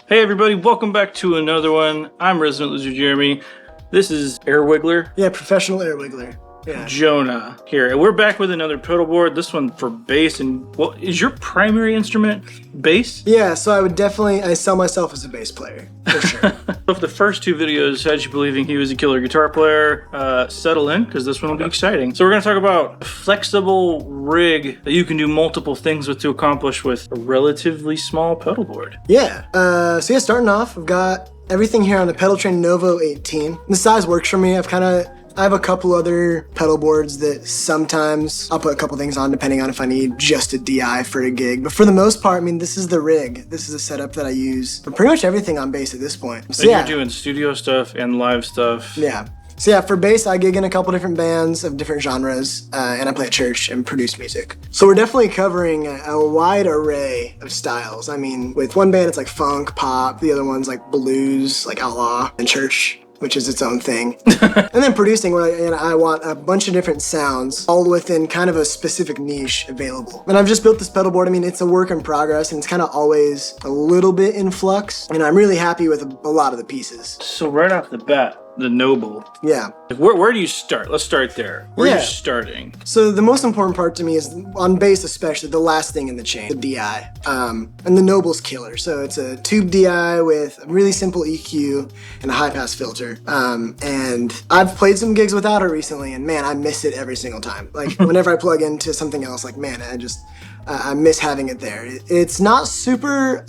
Hey everybody, welcome back to another one. I'm Resident Loser Jeremy. This is Air Wiggler. Yeah, professional air wiggler. Yeah. Jonah here. And we're back with another pedal board, this one for bass. And what is your primary instrument? Bass? Yeah, so I sell myself as a bass player, for sure. Of the first two videos had you believing he was a killer guitar player, settle in, because this one will be exciting. So we're going to talk about a flexible rig that you can do multiple things with to accomplish with a relatively small pedal board. Yeah, starting off, I've got everything here on the Pedal Train Novo 18. The size works for me. I have a couple other pedal boards that sometimes I'll put a couple things on depending on if I need just a DI for a gig. But for the most part, I mean, this is the rig. This is a setup that I use for pretty much everything on bass at this point. So you're doing studio stuff and live stuff. Yeah. So yeah, for bass, I gig in a couple different bands of different genres, and I play at church and produce music. So we're definitely covering a wide array of styles. I mean, with one band, it's like funk, pop. The other one's like blues, like outlaw, and church, which is its own thing. And then producing, where I want a bunch of different sounds, all within kind of a specific niche available. And I've just built this pedal board. I mean, it's a work in progress, and it's kind of always a little bit in flux. And I'm really happy with a lot of the pieces. So right off the bat, the Noble. Yeah. Where do you start? Let's start there. Where are you starting? So the most important part to me is, on bass especially, the last thing in the chain, the DI. And the Noble's killer. So it's a tube DI with a really simple EQ and a high-pass filter. And I've played some gigs without it recently, and man, I miss it every single time. Like, whenever I plug into something else, like, man, I miss having it there. It's not super,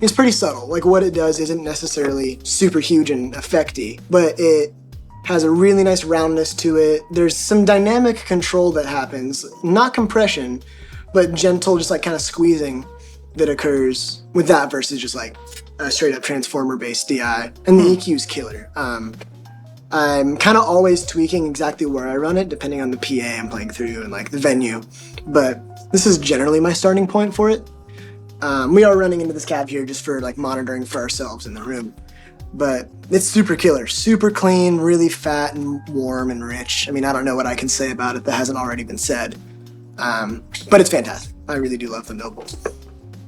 it's pretty subtle. Like, what it does isn't necessarily super huge and effecty, but it has a really nice roundness to it. There's some dynamic control that happens, not compression, but gentle, just like kind of squeezing that occurs with that versus just like a straight up transformer-based DI. And the EQ's killer. I'm kind of always tweaking exactly where I run it, depending on the PA I'm playing through and like the venue. But this is generally my starting point for it. We are running into this cab here just for like monitoring for ourselves in the room. But it's super killer, super clean, really fat and warm and rich. I mean, I don't know what I can say about it that hasn't already been said. But it's fantastic. I really do love the Noble.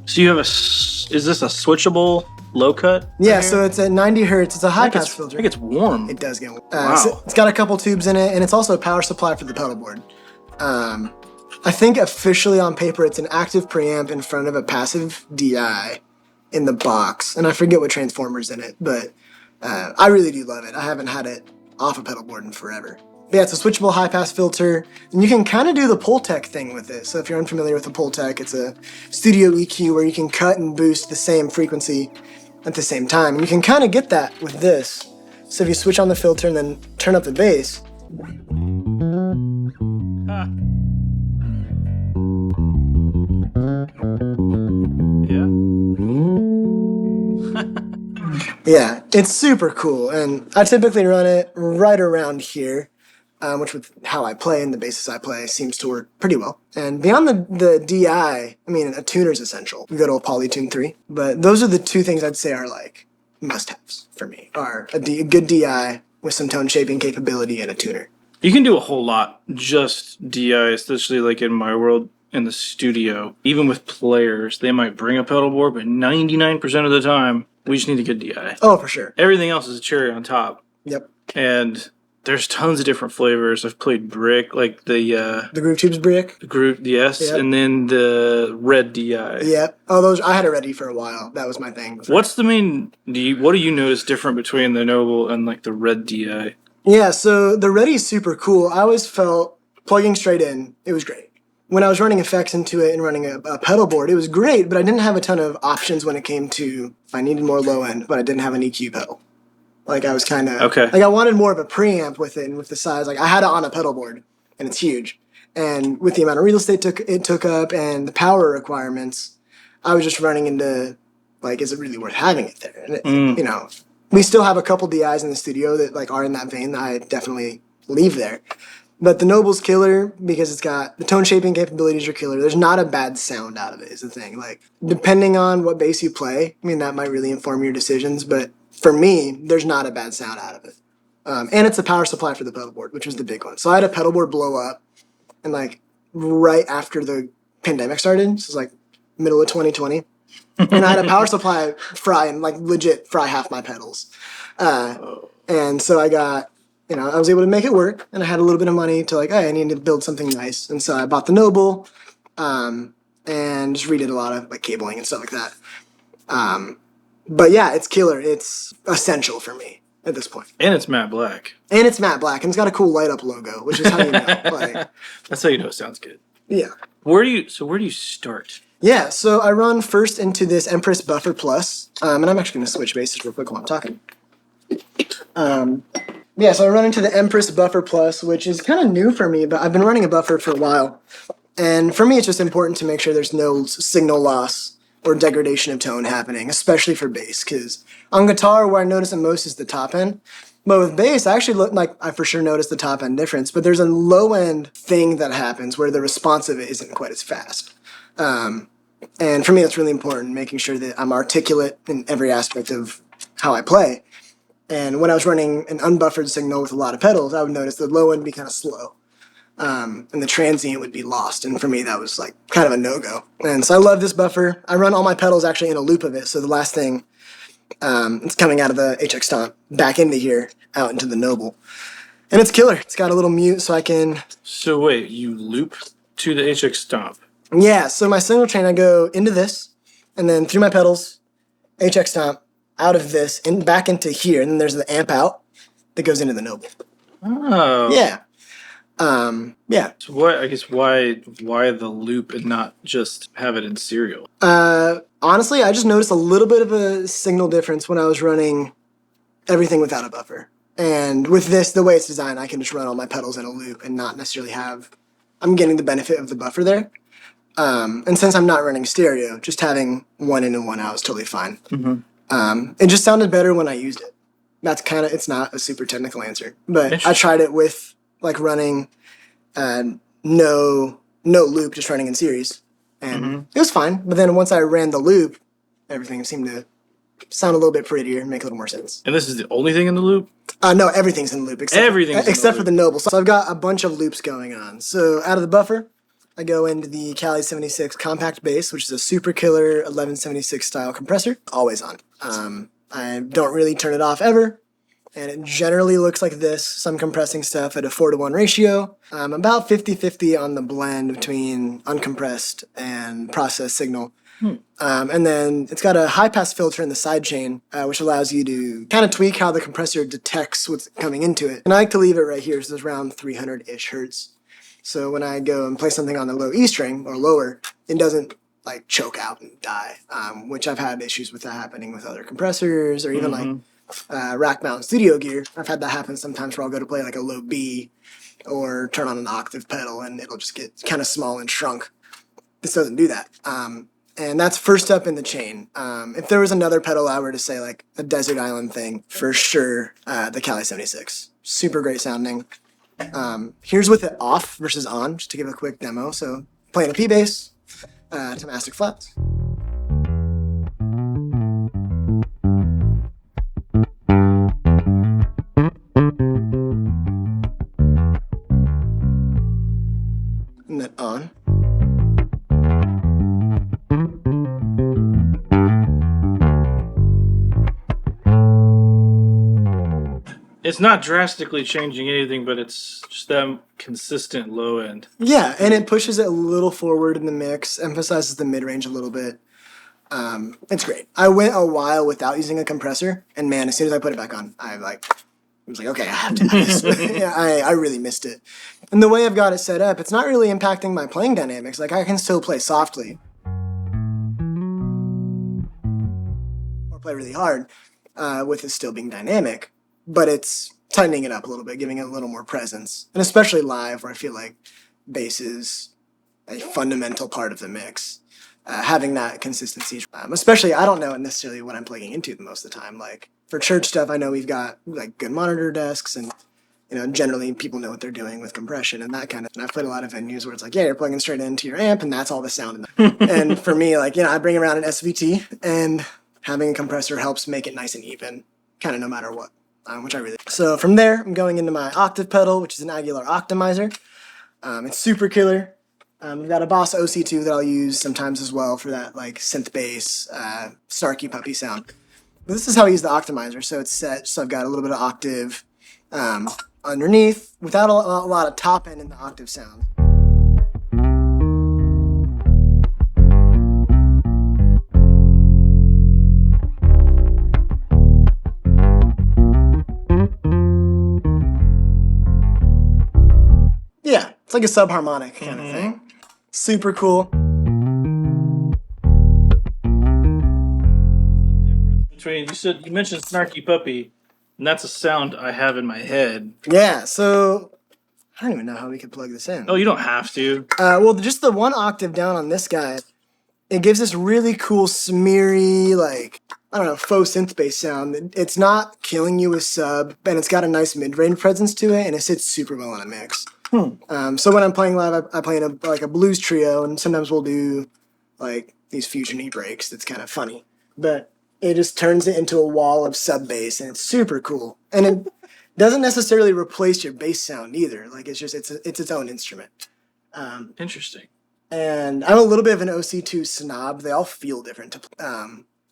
So you have is this a switchable low cut? Yeah, so it's at 90 hertz. It's a high pass filter. I think it's warm. It does get warm. Wow. So it's got a couple tubes in it, and it's also a power supply for the pedal board. I think officially on paper, it's an active preamp in front of a passive DI in the box. And I forget what transformer's in it, but I really do love it. I haven't had it off a pedal board in forever. But yeah, it's a switchable high-pass filter, and you can kind of do the Pultec thing with it. So if you're unfamiliar with the Pultec, it's a studio EQ where you can cut and boost the same frequency at the same time. And you can kind of get that with this. So if you switch on the filter and then turn up the bass. Yeah, it's super cool, and I typically run it right around here, which with how I play and the basses I play seems to work pretty well. And beyond the DI, I mean, a tuner's essential. We go to a Polytune 3, but those are the two things I'd say are like must-haves for me, are a good DI with some tone shaping capability and a tuner. You can do a whole lot just DI, especially like in my world. In the studio, even with players, they might bring a pedal board, but 99% of the time, we just need a good DI. Oh, for sure. Everything else is a cherry on top. Yep. And there's tons of different flavors. I've played brick, like the Groove Tubes brick. The Groove, yes, yep. And then the red DI. Yep. Oh, those I had it ready for a while. That was my thing. What's the main? What do you notice different between the Noble and like the red DI? Yeah, so the Reddy's super cool. I always felt plugging straight in, it was great. When I was running effects into it and running a pedal board, it was great, but I didn't have a ton of options when it came to if I needed more low end, but I didn't have an EQ pedal. Like, I was kind of... Okay. Like, I wanted more of a preamp with it and with the size. Like, I had it on a pedal board, and it's huge. And with the amount of real estate it took up and the power requirements, I was just running into, like, is it really worth having it there? And, you know, we still have a couple DIs in the studio that, like, are in that vein that I definitely leave there. But the Noble's killer because it's got the tone shaping capabilities are killer. There's not a bad sound out of it is the thing. Like, depending on what bass you play, I mean, that might really inform your decisions. But for me, there's not a bad sound out of it. And it's a power supply for the pedal board, which was the big one. So I had a pedal board blow up, and like right after the pandemic started, this is like middle of 2020. And I had a power supply fry and like legit fry half my pedals. And so I got, I was able to make it work, and I had a little bit of money to like, hey, I need to build something nice. And so I bought the Noble, and just redid a lot of like cabling and stuff like that. But yeah, it's killer. It's essential for me at this point. And it's matte black. And it's matte black, and it's got a cool light up logo, which is how you know. Like, that's how you know it sounds good. Yeah. Where do you start? Yeah, so I run first into this Empress Buffer Plus, and I'm actually going to switch bases real quick while I'm talking. Yeah, so I run into the Empress Buffer Plus, which is kind of new for me, but I've been running a buffer for a while. And for me, it's just important to make sure there's no signal loss or degradation of tone happening, especially for bass, because on guitar, where I notice it most is the top end. But with bass, I actually look like I for sure notice the top end difference, but there's a low end thing that happens where the response of it isn't quite as fast. And for me, that's really important, making sure that I'm articulate in every aspect of how I play. And when I was running an unbuffered signal with a lot of pedals, I would notice the low end would be kind of slow. And the transient would be lost. And for me, that was like kind of a no-go. And so I love this buffer. I run all my pedals actually in a loop of it. So the last thing, it's coming out of the HX Stomp back into here, out into the Noble. And it's killer. It's got a little mute so I can... So wait, you loop to the HX Stomp? Yeah, so my signal chain, I go into this, and then through my pedals, HX Stomp, out of this, and back into here, and then there's the amp out that goes into the Noble. Oh. Yeah. Yeah. So why the loop and not just have it in serial? Honestly, I just noticed a little bit of a signal difference when I was running everything without a buffer. And with this, the way it's designed, I can just run all my pedals in a loop and not necessarily I'm getting the benefit of the buffer there. And since I'm not running stereo, just having one in and one out is totally fine. Mm-hmm. It just sounded better when I used it. That's it's not a super technical answer, but I tried it with like running no loop, just running in series, and it was fine. But then once I ran the loop, everything seemed to sound a little bit prettier and make a little more sense. And this is the only thing in the loop? No, everything's in the loop except for the Noble. So I've got a bunch of loops going on. So out of the buffer, I go into the Cali 76 compact bass, which is a super killer 1176 style compressor, always on. I don't really turn it off ever, and it generally looks like this. So I'm compressing stuff at a 4:1 ratio, about 50-50 on the blend between uncompressed and processed signal. And then it's got a high-pass filter in the sidechain, which allows you to kind of tweak how the compressor detects what's coming into it. And I like to leave it right here, so it's around 300-ish hertz. So when I go and play something on the low E string or lower, it doesn't like choke out and die, which I've had issues with that happening with other compressors or even like rack mount studio gear. I've had that happen sometimes where I'll go to play like a low B or turn on an octave pedal and it'll just get kind of small and shrunk. This doesn't do that. And that's first up in the chain. If there was another pedal I were to say like a desert island thing, for sure, the Cali 76. Super great sounding. Here's with it off versus on, just to give a quick demo. So playing a P bass, Tomastic flats. And then on. It's not drastically changing anything, but it's just that consistent low end. Yeah, and it pushes it a little forward in the mix, emphasizes the mid-range a little bit. It's great. I went a while without using a compressor, and man, as soon as I put it back on, I was like, okay, I have to do this. Yeah, I really missed it. And the way I've got it set up, it's not really impacting my playing dynamics. Like, I can still play softly or play really hard with it still being dynamic. But it's tightening it up a little bit, giving it a little more presence. And especially live, where I feel like bass is a fundamental part of the mix. Having that consistency, especially, I don't know necessarily what I'm plugging into most of the time. Like, for church stuff, I know we've got like good monitor desks and, generally people know what they're doing with compression and that kind of. And I've played a lot of venues where it's like, yeah, you're plugging straight into your amp and that's all the sound in there. And for me, like, I bring around an SVT and having a compressor helps make it nice and even, kind of no matter what. Which I really... So from there, I'm going into my octave pedal, which is an Aguilar Optimizer. It's super killer. We've got a Boss OC2 that I'll use sometimes as well for that like synth bass, snarky puppy sound. But this is how I use the optimizer. So it's set, so I've got a little bit of octave underneath without a lot of top end in the octave sound. Yeah, it's like a subharmonic kind of thing. Super cool. Between you mentioned snarky puppy, and that's a sound I have in my head. Yeah, so I don't even know how we could plug this in. Oh, you don't have to. Well, just the one octave down on this guy, it gives this really cool smeary, like, I don't know, faux synth bass sound. It's not killing you with sub, and it's got a nice mid-range presence to it, and it sits super well in a mix. So when I'm playing live, I play in a blues trio, and sometimes we'll do like these fusion-y breaks. That's kind of funny, but it just turns it into a wall of sub bass, and it's super cool. And it doesn't necessarily replace your bass sound either. Like it's its own instrument. Interesting. And I'm a little bit of an OC2 snob. They all feel different to play.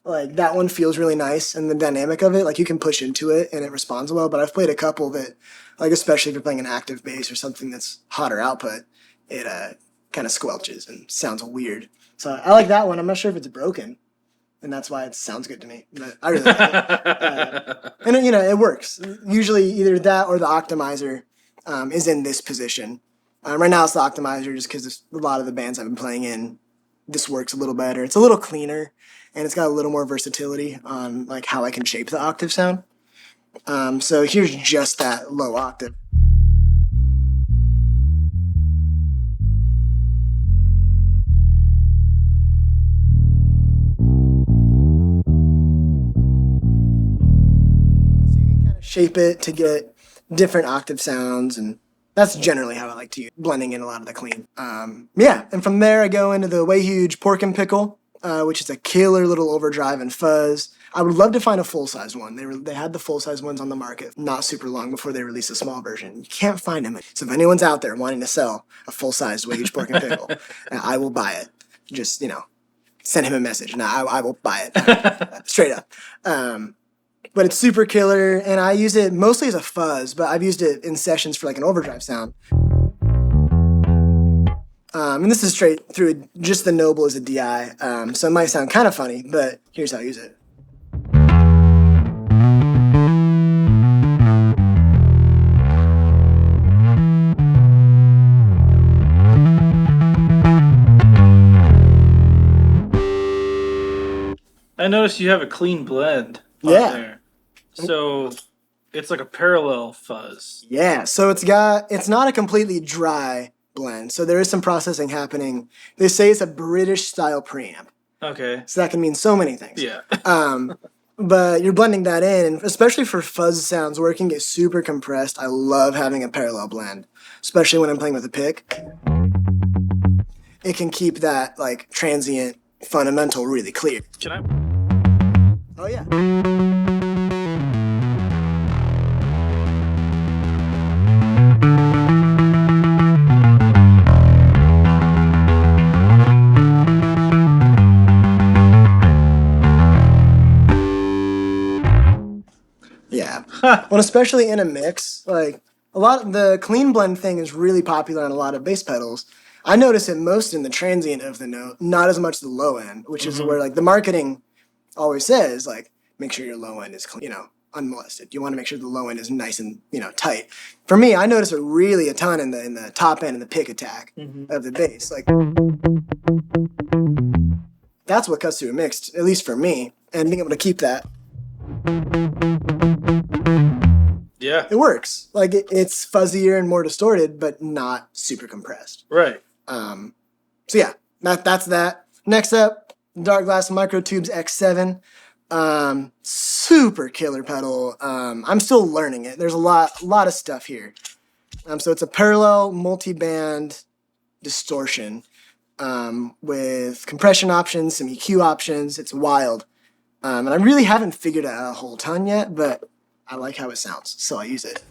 Like that one feels really nice, and the dynamic of it, like you can push into it and it responds well. But I've played a couple that, like especially if you're playing an active bass or something that's hotter output, it kind of squelches and sounds weird. So I like that one. I'm not sure if it's broken, and that's why it sounds good to me. But I really like it. And it works. Usually either that or the optimizer is in this position. Right now it's the optimizer just because a lot of the bands I've been playing in, this works a little better. It's a little cleaner, and it's got a little more versatility on like how I can shape the octave sound. So here's just that low octave. So you can kind of shape it to get different octave sounds, and that's generally how I like to use, blending in a lot of the clean. Yeah, and from there I go into the Way Huge Pork and Pickle, which is a killer little overdrive and fuzz. I would love to find a full-size one. They had the full-size ones on the market not super long before they released a small version. You can't find them. So if anyone's out there wanting to sell a full-size Way Huge Pork and Pickle, I will buy it. Just, send him a message, and I will buy it. Straight up. But it's super killer, and I use it mostly as a fuzz, but I've used it in sessions for like an overdrive sound. And this is straight through just the Noble as a DI, so it might sound kind of funny, but here's how I use it. I noticed you have a clean blend on there. So it's like a parallel fuzz. Yeah, so it's not a completely dry blend. So there is some processing happening. They say it's a British style preamp. Okay. So that can mean so many things. Yeah. But you're blending that in, and especially for fuzz sounds where it can get super compressed, I love having a parallel blend, especially when I'm playing with a pick. It can keep that like transient fundamental really clear. Can I? Oh yeah. Yeah. Well, especially in a mix, like the clean blend thing is really popular on a lot of bass pedals. I notice it most in the transient of the note, not as much the low end, which is where like the marketing always says like make sure your low end is clean, unmolested. You want to make sure the low end is nice and tight. For me, I notice it really a ton in the top end and the pick attack of the bass. Like that's what cuts through a mix, at least for me, and being able to keep that. Yeah. It works. Like it's fuzzier and more distorted, but not super compressed. Right. So yeah, that's that. Next up, Darkglass Microtubes X7. Super killer pedal. I'm still learning it. There's a lot of stuff here. So it's a parallel multi-band distortion with compression options, some EQ options. It's wild. And I really haven't figured out a whole ton yet, but I like how it sounds, so I use it.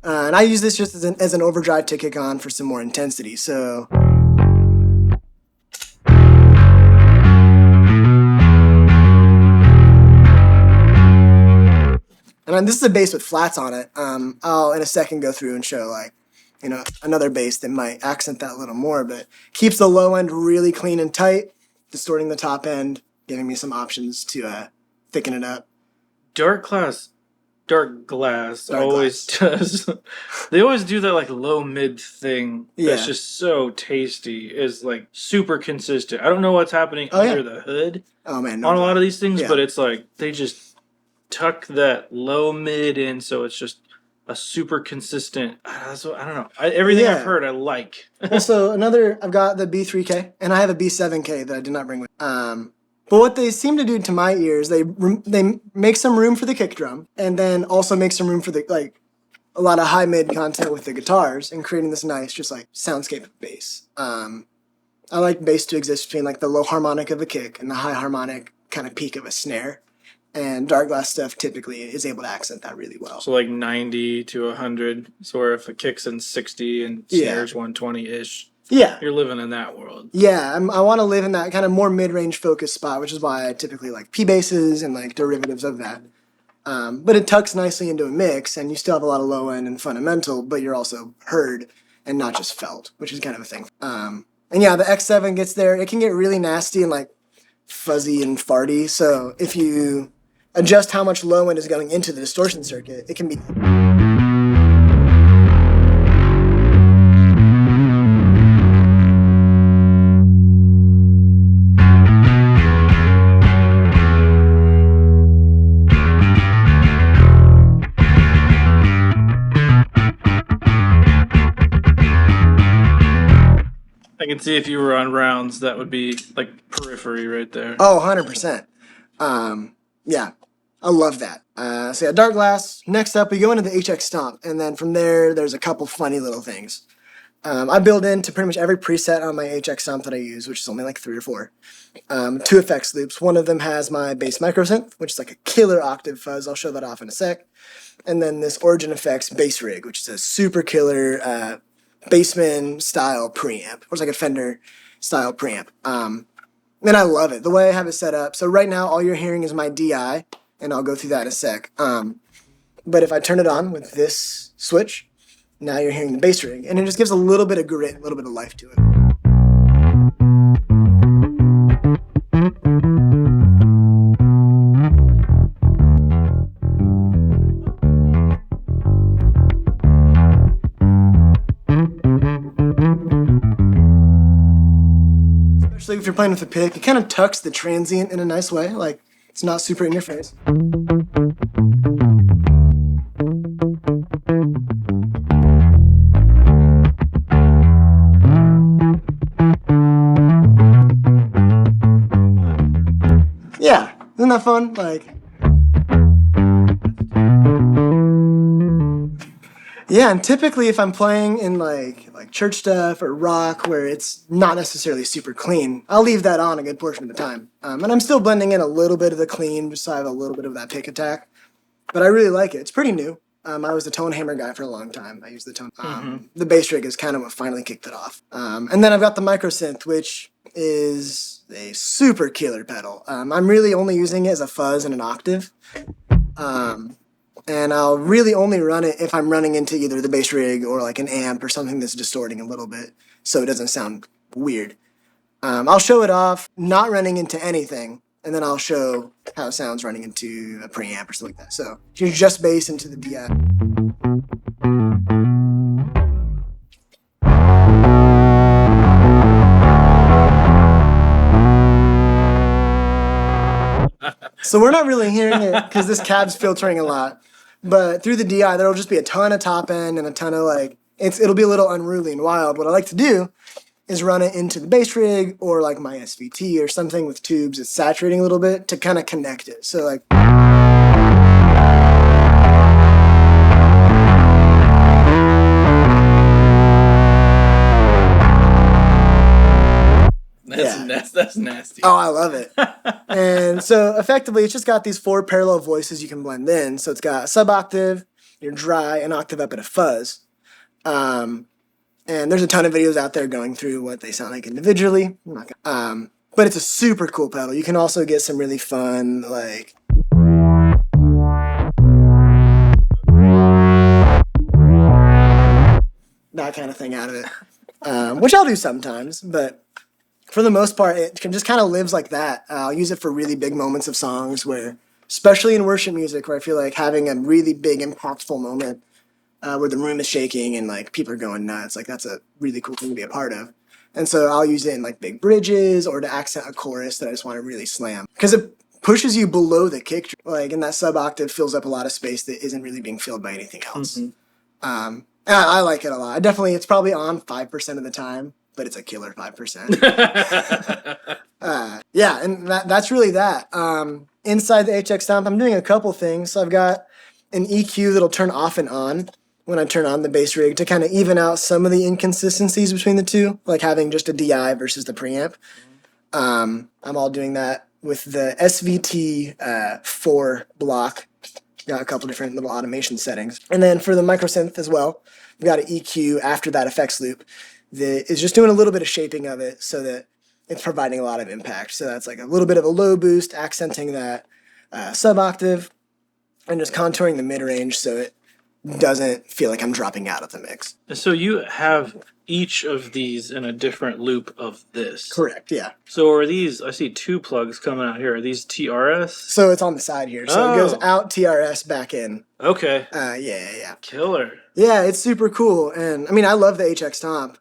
And I use this just as an overdrive to kick on for some more intensity. So. And this is a bass with flats on it. I'll in a second go through and show like, another bass that might accent that a little more, but keeps the low end really clean and tight, distorting the top end, giving me some options to thicken it up. Darkglass always does. They always do that like low mid thing. That's just so tasty. Is like super consistent. I don't know what's happening under the hood. Oh man, on a lot of these things, but it's like they just tuck that low mid in, so it's just a super consistent. I don't know. Everything I've heard, I like. Also, I've got the B3K, and I have a B7K that I did not bring with. But what they seem to do to my ears, they make some room for the kick drum, and then also make some room for a lot of high mid content with the guitars, and creating this nice, just like soundscape of bass. I like bass to exist between like the low harmonic of a kick and the high harmonic kind of peak of a snare. And Darkglass stuff typically is able to accent that really well. So like 90 to 100. So where if a kick's in 60 and snare's 120-ish. Yeah. You're living in that world. Yeah, I want to live in that kind of more mid-range focused spot, which is why I typically like P basses and like derivatives of that. But it tucks nicely into a mix, and you still have a lot of low end and fundamental, but you're also heard and not just felt, which is kind of a thing. And yeah, the X7 gets there. It can get really nasty and like fuzzy and farty. So if you adjust how much low end is going into the distortion circuit, it can be. I can see if you were on rounds, that would be like periphery right there. Oh, 100%. Yeah, I love that. So yeah, Darkglass. Next up, we go into the HX Stomp, and then from there's a couple funny little things. I build into pretty much every preset on my HX Stomp that I use, which is only like 3 or 4. 2 effects loops. One of them has my bass microsynth, which is like a killer octave fuzz. I'll show that off in a sec. And then this Origin Effects bass rig, which is a super killer Bassman style preamp, or it's like a Fender style preamp. And I love it, the way I have it set up. So right now, all you're hearing is my DI, and I'll go through that in a sec. But if I turn it on with this switch, now you're hearing the bass rig, and it just gives a little bit of grit, a little bit of life to it. Especially if you're playing with a pick, it kind of tucks the transient in a nice way, like it's not super in your face. Yeah, isn't that fun? Like, yeah, and typically if I'm playing in like church stuff or rock where it's not necessarily super clean, I'll leave that on a good portion of the time. And I'm still blending in a little bit of the clean just so I have a little bit of that pick attack. But I really like it. It's pretty new. I was a tone hammer guy for a long time. I used the tone. The bass rig is kind of what finally kicked it off. And then I've got the micro synth, which is a super killer pedal. I'm really only using it as a fuzz and an octave. And I'll really only run it if I'm running into either the bass rig or like an amp or something that's distorting a little bit so it doesn't sound weird. I'll show it off not running into anything, and then I'll show how it sounds running into a preamp or something like that. So if you're just bass into the DI. So we're not really hearing it because this cab's filtering a lot. But through the DI, there'll just be a ton of top end and a ton of like, it'll be a little unruly and wild. What I like to do is run it into the bass rig or like my SVT or something with tubes that's saturating a little bit to kind of connect it. So like. That's nasty. Oh, I love it. And so effectively, it's just got these 4 parallel voices you can blend in. So it's got sub octave, your dry, an octave up, and a fuzz. And there's a ton of videos out there going through what they sound like individually. I'm not gonna, but it's a super cool pedal. You can also get some really fun, like... that kind of thing out of it, which I'll do sometimes, but for the most part, it just kind of lives like that. I'll use it for really big moments of songs where, especially in worship music, where I feel like having a really big, impactful moment where the room is shaking and like people are going nuts, like that's a really cool thing to be a part of. And so I'll use it in like big bridges or to accent a chorus that I just want to really slam. Because it pushes you below the kick drum, like, and that sub octave fills up a lot of space that isn't really being filled by anything else. Mm-hmm. I like it a lot. It's probably on 5% of the time, but it's a killer 5%. Yeah, and that's really that. Inside the HX Stomp, I'm doing a couple things. So I've got an EQ that'll turn off and on when I turn on the bass rig to kind of even out some of the inconsistencies between the two, like having just a DI versus the preamp. I'm all doing that with the SVT 4 block. Got a couple different little automation settings. And then for the micro synth as well, we've got an EQ after that effects loop that is just doing a little bit of shaping of it so that it's providing a lot of impact. So that's like a little bit of a low boost, accenting that sub octave, and just contouring the mid range so it doesn't feel like I'm dropping out of the mix. So you have each of these in a different loop of this. Correct, yeah. So are these, I see 2 plugs coming out here. Are these TRS? So it's on the side here. So it goes out TRS, back in. Okay. Yeah. Killer. Yeah, it's super cool. And I mean, I love the HX Stomp.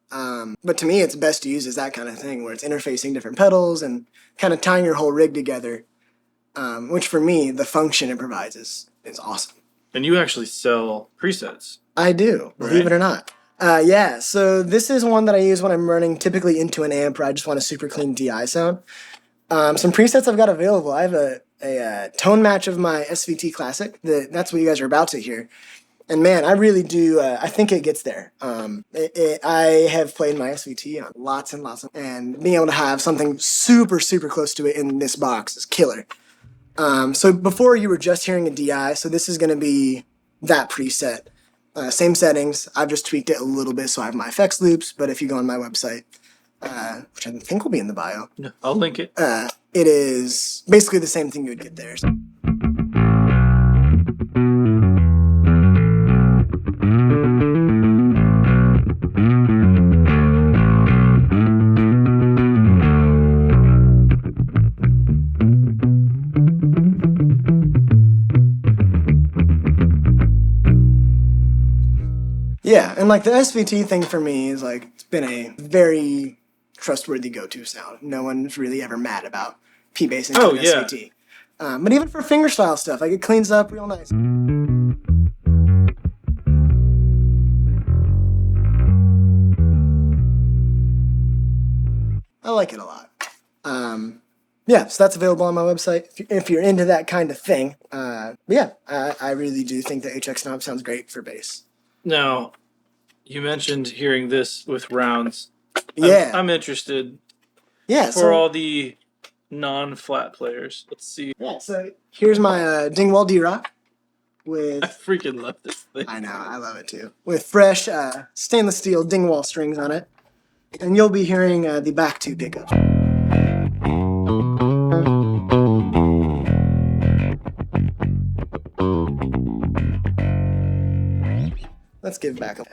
But to me, it's best to use as that kind of thing where it's interfacing different pedals and kind of tying your whole rig together. Which for me, the function it provides is awesome. And you actually sell presets. I do, believe it or not. Yeah, so this is one that I use when I'm running typically into an amp or I just want a super clean DI sound. Some presets I've got available. I have a tone match of my SVT Classic. That's what you guys are about to hear. And man, I really do, I think it gets there. I have played my SVT on lots and lots and being able to have something super, super close to it in this box is killer. So before you were just hearing a DI, so this is going to be that preset. Same settings, I've just tweaked it a little bit so I have my effects loops, but if you go on my website, which I think will be in the bio. Yeah, I'll link it. It is basically the same thing you would get there. Yeah, and like the SVT thing for me is like, it's been a very trustworthy go-to sound. No one's really ever mad about P-Bass into an SVT. But even for fingerstyle stuff, like it cleans up real nice. I like it a lot. Yeah, so that's available on my website if you're into that kind of thing. Yeah, I really do think the HX Stomp sounds great for bass. Now, you mentioned hearing this with rounds. Yeah. I'm interested. Yeah. For all the non-flat players. Let's see. Yeah, so here's my Dingwall D-Rock with... I freaking love this thing. I know, I love it too. With fresh stainless steel Dingwall strings on it. And you'll be hearing the back 2 pickups. Let's give back a...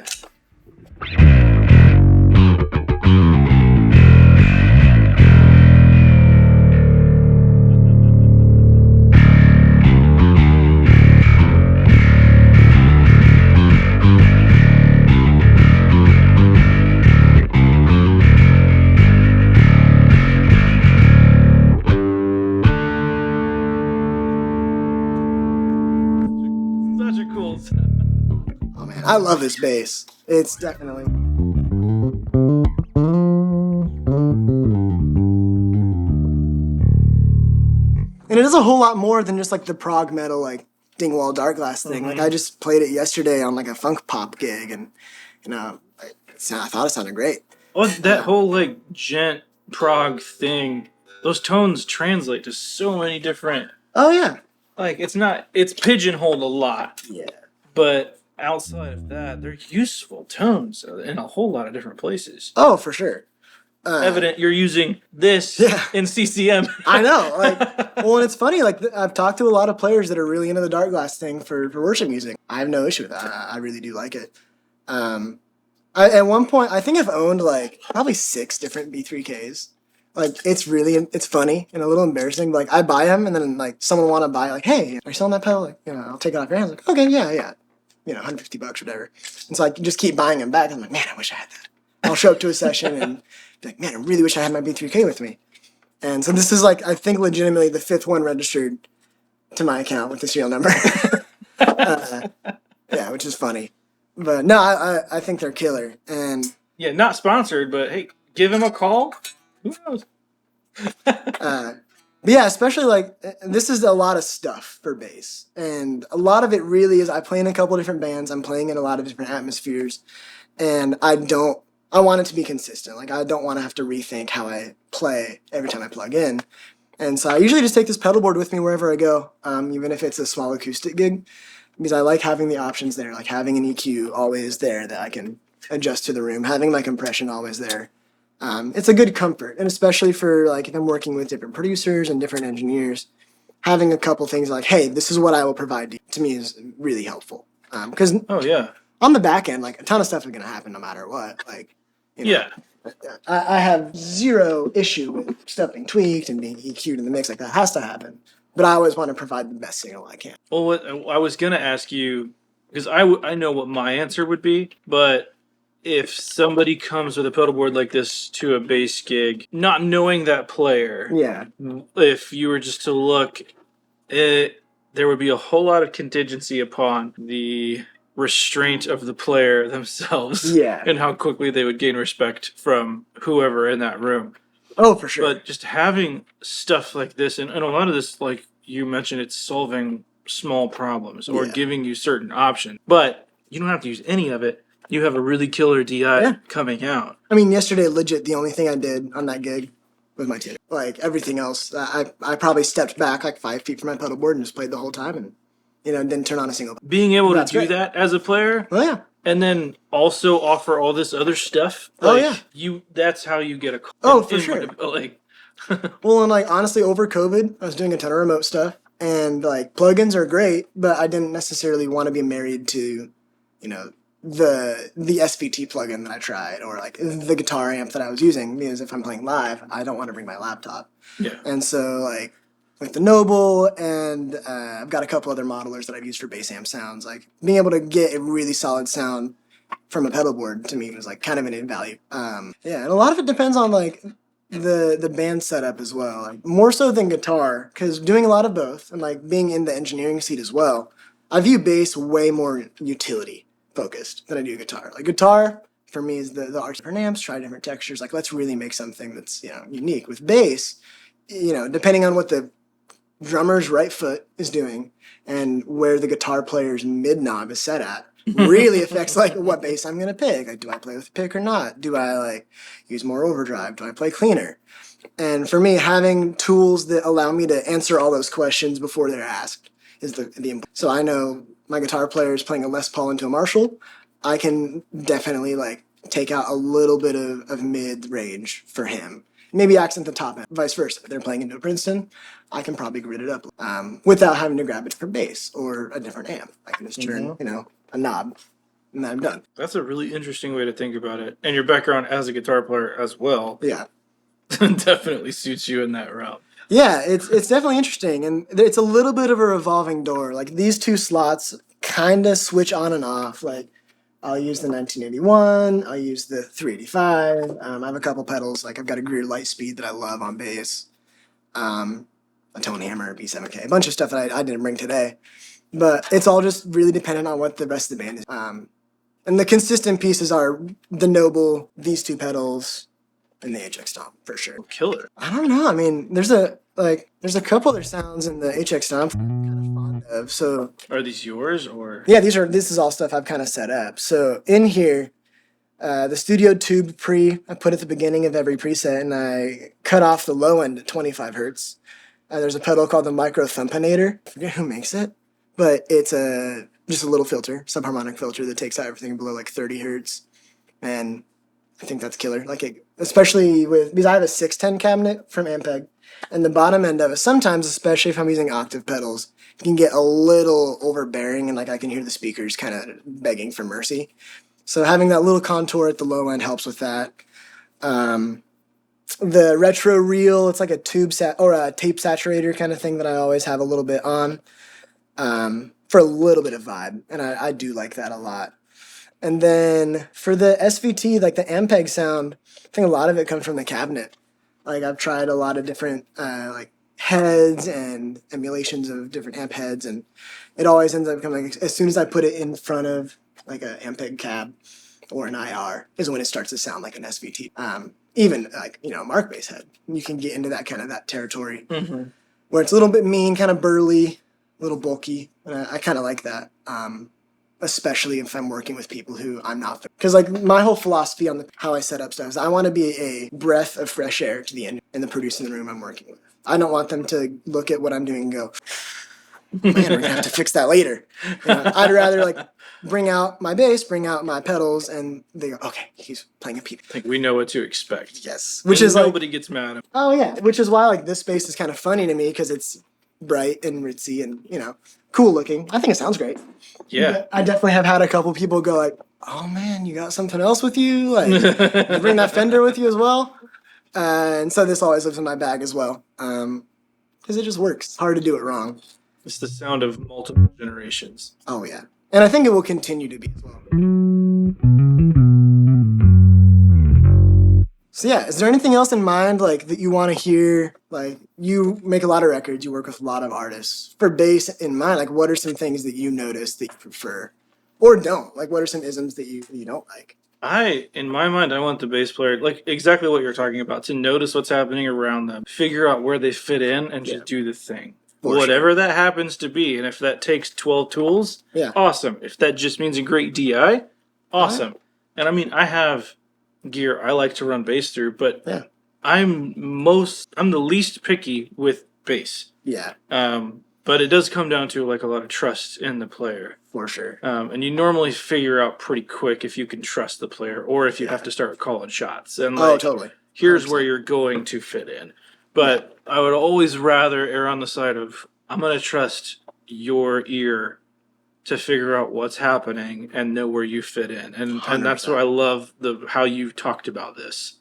Such a cool sound. Oh man, I love this bass. It's definitely... And it is a whole lot more than just like the prog metal, like Dingwall Darkglass thing. Like I just played it yesterday on like a funk pop gig, and you know, I thought it sounded great. Oh, that whole like gent prog thing. Those tones translate to so many different. Oh yeah. Like it's pigeonholed a lot. Yeah. But outside of that, they're useful tones in a whole lot of different places. Oh, for sure. Evident you're using this in CCM. I know. Well, and it's funny. I've talked to a lot of players that are really into the Darkglass thing for worship music. I have no issue with that. I really do like it. At one point, I think I've owned probably 6 different B3Ks. It's funny and a little embarrassing. I buy them and then someone want to buy hey, are you selling that pedal? I'll take it off your hands. Okay, yeah. $150 or whatever. And so I just keep buying them back. I'm like, man, I wish I had that. I'll show up to a session and be like, man, I really wish I had my B3K with me. And so this is I think legitimately the 5th one registered to my account with the serial number. Yeah, which is funny. But no, I think they're killer. And yeah, not sponsored, but hey, give him a call. Who knows? But yeah, especially this is a lot of stuff for bass. And a lot of it really is I play in a couple different bands. I'm playing in a lot of different atmospheres. And I want it to be consistent. I don't want to have to rethink how I play every time I plug in. And so I usually just take this pedalboard with me wherever I go, even if it's a small acoustic gig, because I like having the options there, having an EQ always there that I can adjust to the room, having my compression always there. It's a good comfort, and especially for if I'm working with different producers and different engineers, having a couple things hey, this is what I will provide to me is really helpful. Because on the back end, a ton of stuff is going to happen no matter what. I have zero issue with stuff being tweaked and being EQ'd in the mix. That has to happen. But I always want to provide the best signal I can. Well, what I was going to ask you, because I know what my answer would be, but if somebody comes with a pedalboard like this to a bass gig, not knowing that player, if you were just to look, there would be a whole lot of contingency upon the restraint of the player themselves and how quickly they would gain respect from whoever in that room. Oh, for sure. But just having stuff like this, and a lot of this, like you mentioned, it's solving small problems or giving you certain options. But you don't have to use any of it. You have a really killer DI coming out. I mean, yesterday, legit, the only thing I did on that gig was my tuner. Everything else, I probably stepped back 5 feet from my pedalboard and just played the whole time and, didn't turn on a single. Being able to do that as a player. Oh, yeah. And then also offer all this other stuff. That's how you get a call. Oh, for sure. Well, and honestly, over COVID, I was doing a ton of remote stuff. And plugins are great, but I didn't necessarily want to be married to, the SVT plugin that I tried or the guitar amp that I was using, because if I'm playing live, I don't want to bring my laptop. Yeah. And so with the Noble and I've got a couple other modelers that I've used for bass amp sounds, being able to get a really solid sound from a pedalboard to me was kind of an invalue. And a lot of it depends on the band setup as well, more so than guitar, because doing a lot of both and being in the engineering seat as well, I view bass way more utility focused than I do guitar. Guitar for me is the art of different amps, try different textures. Let's really make something that's unique. With bass, depending on what the drummer's right foot is doing and where the guitar player's mid knob is set at really affects what bass I'm gonna pick. Do I play with a pick or not? Do I use more overdrive? Do I play cleaner? And for me, having tools that allow me to answer all those questions before they're asked is the important. So I know my guitar player is playing a Les Paul into a Marshall. I can definitely take out a little bit of mid range for him. Maybe accent the top end. Vice versa. If they're playing into a Princeton, I can probably grid it up without having to grab it for bass or a different amp. I can just turn, a knob, and then I'm done. That's a really interesting way to think about it. And your background as a guitar player as well. Yeah. Definitely suits you in that route. Yeah, it's definitely interesting, and it's a little bit of a revolving door. These two slots kind of switch on and off. I'll use the 1981, I'll use the 385. I have a couple pedals, I've got a Greer Lightspeed that I love on bass, a Tone Hammer, B7K, a bunch of stuff that I didn't bring today. But it's all just really dependent on what the rest of the band is. And the consistent pieces are the Noble, these two pedals, and the HX Stomp, for sure. Killer. I don't know, I mean, there's a couple other sounds in the HX Stomp I'm kind of fond of. So are these yours or? Yeah, this is all stuff I've kind of set up. So in here, the studio tube pre I put at the beginning of every preset, and I cut off the low end at 25 hertz. There's a pedal called the Micro Thumpinator. I forget who makes it, but it's a just a little filter, subharmonic filter that takes out everything below like 30 hertz. And I think that's killer. Like especially because I have a 610 cabinet from Ampeg, and the bottom end of it, sometimes, especially if I'm using octave pedals, it can get a little overbearing, and like I can hear the speakers kind of begging for mercy. So having that little contour at the low end helps with that. The retro reel, it's like a or a tape saturator kind of thing that I always have a little bit on for a little bit of vibe, and I do like that a lot. And then for the SVT, like the Ampeg sound, I think a lot of it comes from the cabinet. Like I've tried a lot of different like heads and emulations of different amp heads, and it always ends up becoming, as soon as I put it in front of like an Ampeg cab or an IR is when it starts to sound like an SVT. Even like, Mark bass head, you can get into that kind of that territory where it's a little bit mean, kind of burly, a little bulky. And I kind of like that. Especially if I'm working with people who I'm not. Because like my whole philosophy on how I set up stuff is I want to be a breath of fresh air to the end in the producing room I'm working with. I don't want them to look at what I'm doing and go, man, we're going to have to fix that later. I'd rather like bring out my bass, bring out my pedals, and they go, okay, he's playing a peep. Like we know what to expect. Yes. Which is nobody gets mad at. Oh yeah, which is why like this bass is kind of funny to me because it's bright and ritzy and, cool looking. I think it sounds great. Yeah. But I definitely have had a couple people go like, oh man, you got something else with you? Like, you bring that Fender with you as well? And so this always lives in my bag as well. Because it just works. Hard to do it wrong. It's the sound of multiple generations. Oh yeah. And I think it will continue to be as well. So yeah, is there anything else in mind like that you want to hear? Like you make a lot of records, you work with a lot of artists. For bass in mind, like what are some things that you notice that you prefer or don't? Like what are some isms that you don't like? In my mind, I want the bass player, like exactly what you're talking about, to notice what's happening around them, figure out where they fit in, and just do the thing. Whatever that happens to be. And if that takes 12 tools, awesome. If that just means a great DI, awesome. And I mean, I have gear I like to run bass through, but I'm the least picky with bass. Yeah. But it does come down to like a lot of trust in the player. For sure. And you normally figure out pretty quick if you can trust the player or if you have to start calling shots. And like, totally. Here's where you're going to fit in. But I would always rather err on the side of I'm going to trust your ear to figure out what's happening and know where you fit in. And that's why I love how you talked about this.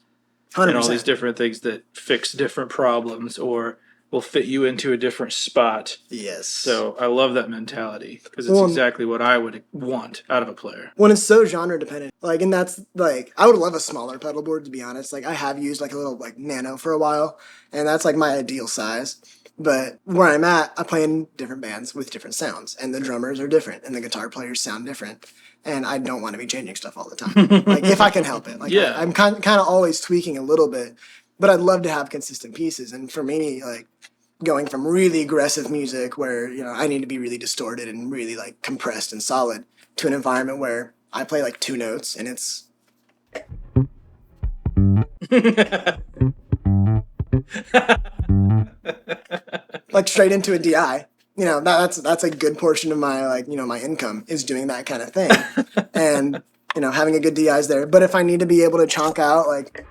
100%. And all these different things that fix different problems or will fit you into a different spot. Yes. So I love that mentality because it's exactly what I would want out of a player. When it's so genre dependent. Like, and that's like, I would love a smaller pedal board, to be honest. Like I have used like a little like nano for a while and that's like my ideal size. But where I'm at, I play in different bands with different sounds and the drummers are different and the guitar players sound different. And I don't want to be changing stuff all the time. Like if I can help it. Like I'm kind of always tweaking a little bit, but I'd love to have consistent pieces. And for me, like going from really aggressive music where, I need to be really distorted and really like compressed and solid to an environment where I play like 2 notes and it's like straight into a DI. That's a good portion of my my income is doing that kind of thing. And having a good DI is there. But if I need to be able to chonk out like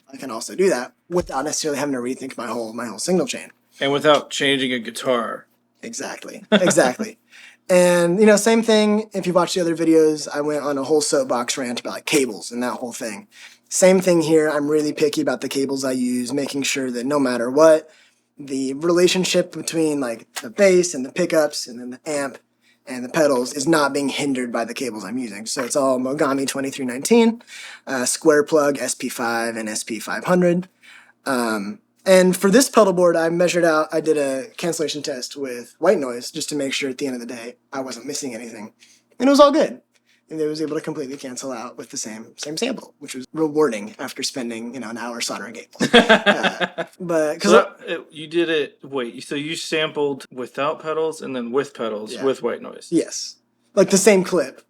I can also do that without necessarily having to rethink my whole signal chain. And without changing a guitar. Exactly. And, same thing, if you watch the other videos, I went on a whole soapbox rant about like cables and that whole thing. Same thing here. I'm really picky about the cables I use, making sure that no matter what, the relationship between like the bass and the pickups and then the amp and the pedals is not being hindered by the cables I'm using. So it's all Mogami 2319, square plug SP5 and SP500. And for this pedal board, I did a cancellation test with white noise just to make sure at the end of the day I wasn't missing anything. And it was all good. And it was able to completely cancel out with the same sample, which was rewarding after spending, an hour soldering cables. But you did it. Wait, so you sampled without pedals and then with pedals with white noise? Yes, like the same clip,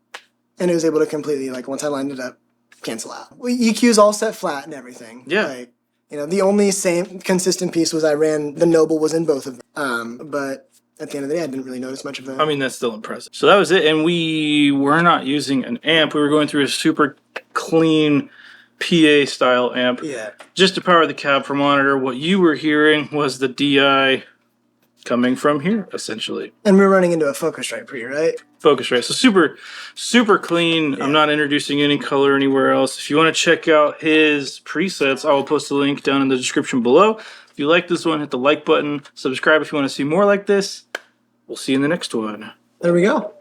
and it was able to completely once I lined it up, cancel out. EQ's all set flat and everything. Yeah. The only same consistent piece was I ran the Noble was in both of them. But at the end of the day, I didn't really notice much of a... I mean, that's still impressive. So that was it, and we were not using an amp. We were going through a super clean PA style amp. Yeah. Just to power the cab for monitor. What you were hearing was the DI coming from here, essentially. And we're running into a Focusrite pre, right? Focusrite. So super clean. Yeah. I'm not introducing any color anywhere else. If you want to check out his presets, I will post a link down in the description below. If you like this one, hit the like button. Subscribe if you want to see more like this. We'll see you in the next one. There we go.